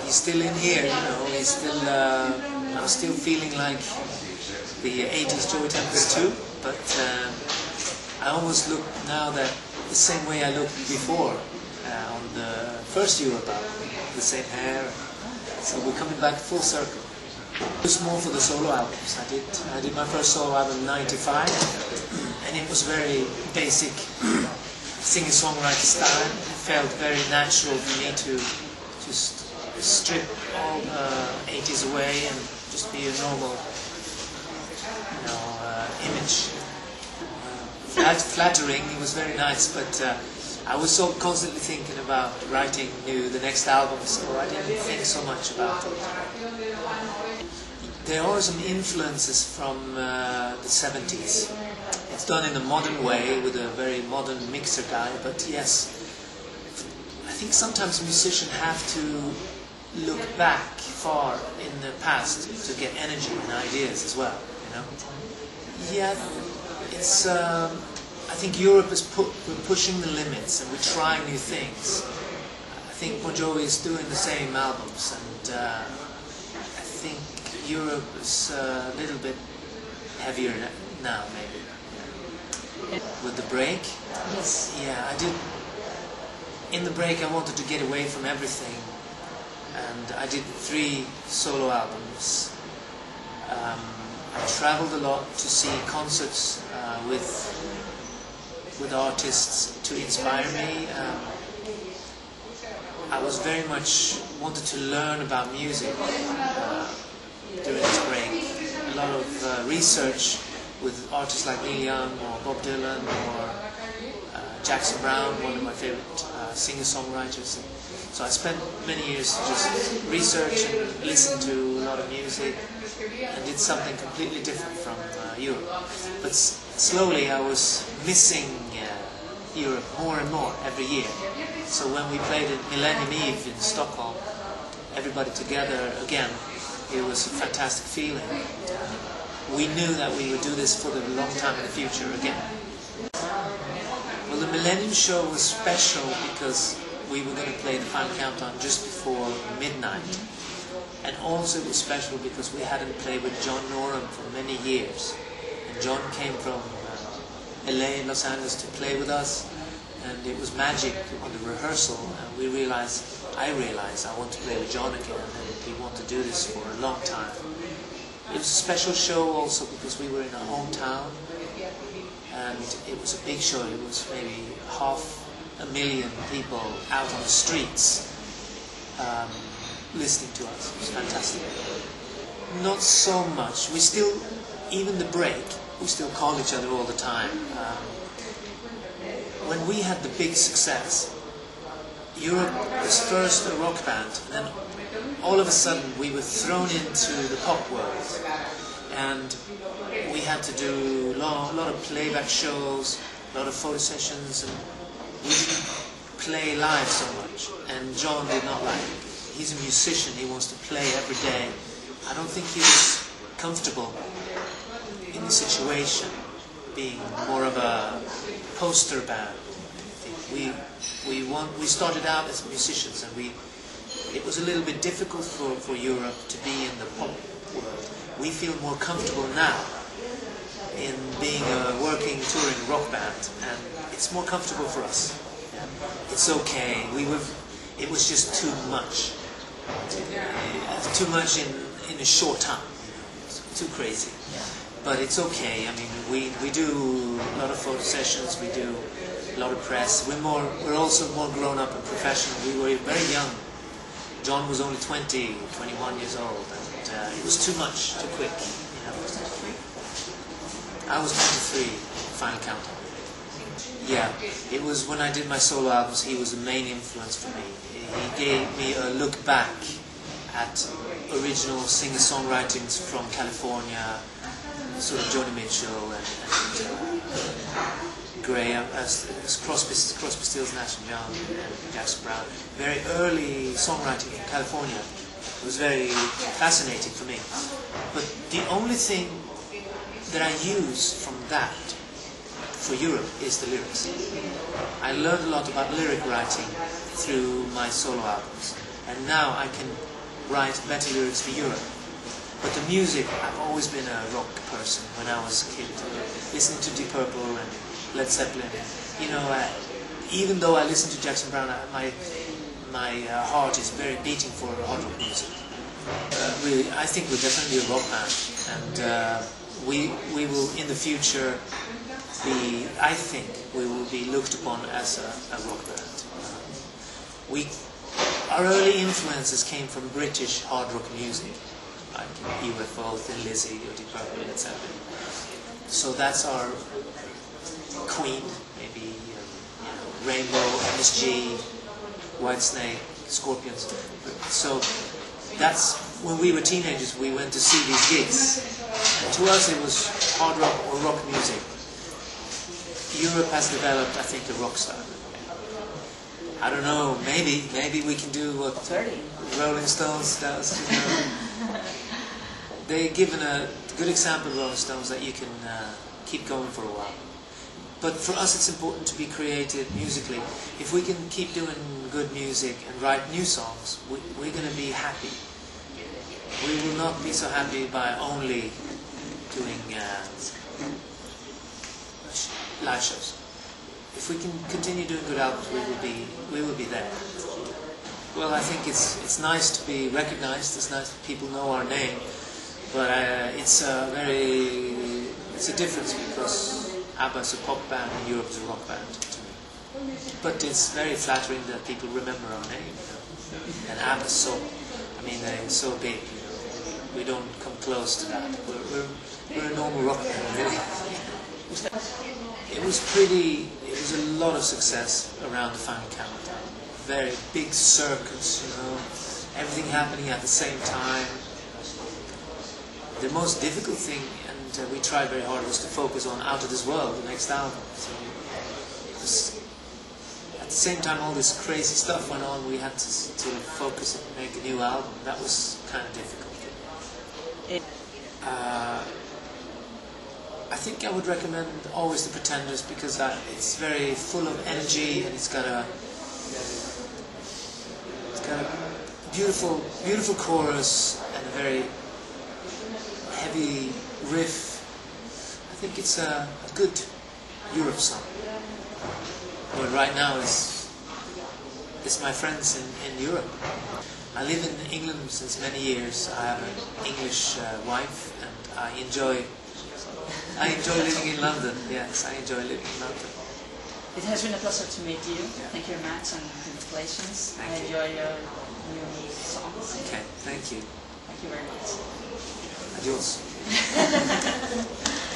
he's still in here, you know. He's still, I'm still feeling like the 80s Joey Tempest too, but I almost look now that the same way I looked before on the first Europe album, the same hair. So we're coming back full circle. It was more for the solo albums. I did my first solo album in '95, and it was very basic singer-songwriter style. It felt very natural for me to just strip all the 80s away and just be a normal, you know, image. Flattering, it was very nice, but I was so constantly thinking about writing the next album, so I didn't think so much about it. There are some influences from the 70s. It's done in a modern way with a very modern mixer guy, but yes, I think sometimes musicians have to look back far in the past to get energy and ideas as well, you know? Yeah, it's, I think Europe is we're pushing the limits and we're trying new things. I think Bon Jovi is doing the same albums, and I think Europe is a little bit heavier now, maybe. With the break? Yes. Yeah, I did. In the break I wanted to get away from everything, and I did 3 solo albums. I traveled a lot to see concerts with artists to inspire me. I was very much wanted to learn about music during this break. A lot of research with artists like Neil Young or Bob Dylan or Jackson Brown, one of my favorite singer-songwriters. So I spent many years just research and listening to a lot of music and did something completely different from Europe. But slowly I was missing Europe more and more every year. So when we played at Millennium Eve in Stockholm, everybody together again, it was a fantastic feeling. We knew that we would do this for a long time in the future again. Well, the Millennium Show was special because we were going to play the final countdown just before midnight. And also it was special because we hadn't played with John Norum for many years. And John came from LA and Los Angeles to play with us, and it was magic on the rehearsal, and I realized I want to play with John again, and we want to do this for a long time. It was a special show also because we were in a hometown, and it was a big show. It was maybe 500,000 people out on the streets listening to us. It was fantastic. Not so much. We still, even the break, we still call each other all the time. When we had the big success, Europe was first a rock band, and then all of a sudden we were thrown into the pop world, and we had to do a lot of playback shows, a lot of photo sessions, and we didn't play live so much, and John did not like it. He's a musician, he wants to play every day. I don't think he was comfortable in the situation, being more of a poster band. We started out as musicians, and it was a little bit difficult for Europe to be in the pop world. We feel more comfortable now in being a working, touring rock band, and it's more comfortable for us. Yeah. It's okay. It was just too much. Too much in a short time. Too crazy. But it's okay. I mean, we do a lot of photo sessions. We do a lot of press. We're also more grown up and professional. We were very young. John was only 20, 21 years old, and it was too much, too quick. You know? I was 23, final countdown. Yeah, it was when I did my solo albums. He was the main influence for me. He gave me a look back at original singer-songwritings from California, sort of Joni Mitchell and Graham, Crosby, Stills, Nash and Young, and Jackson Brown. Very early songwriting from California. It was very fascinating for me. But the only thing that I use from that for Europe is the lyrics. I learned a lot about lyric writing through my solo albums, and now I can write better lyrics for Europe. But the music, I've always been a rock person when I was a kid, listening to Deep Purple and Led Zeppelin. You know, even though I listen to Jackson Browne, my heart is very beating for hard rock music. I think we're definitely a rock band, and we will in the future be, I think, we will be looked upon as a rock band. Our early influences came from British hard rock music, like UFO, Thin Lizzy, or Deep Purple, etc. So that's our Queen, maybe Rainbow, MSG, Whitesnake, Scorpions. So that's when we were teenagers. We went to see these gigs. And to us, it was hard rock or rock music. Europe has developed, I think, a rock style. I don't know. Maybe we can do what Rolling Stones does. You know? They've given a good example of Rolling Stones that you can keep going for a while. But for us, it's important to be creative musically. If we can keep doing good music and write new songs, we're going to be happy. We will not be so happy by only doing live shows. If we can continue doing good albums, we will be there. Well, I think it's nice to be recognized. It's nice that people know our name, but it's a difference because ABBA is a pop band and Europe is a rock band to me. But it's very flattering that people remember our name. You know? And ABBA is they're so big. You know? We don't come close to that. We're a normal rock band, really. It was a lot of success around the Final Countdown. Very big circuits, you know, everything happening at the same time. The most difficult thing, and we tried very hard, was to focus on Out of This World, the next album. So at the same time all this crazy stuff went on, we had to sort of focus and make a new album. That was kind of difficult. I think I would recommend always The Pretenders because it's very full of energy and it's got a beautiful chorus and a very heavy riff. I think it's a good Europe song. But right now it's my friends in Europe. I live in England since many years. I have an English wife and I enjoy living in London. Yes, I enjoy living in London. It has been a pleasure to meet you. Yeah. Thank you very much and congratulations. I enjoy your new songs. Okay, thank you. Thank you very much. Adios.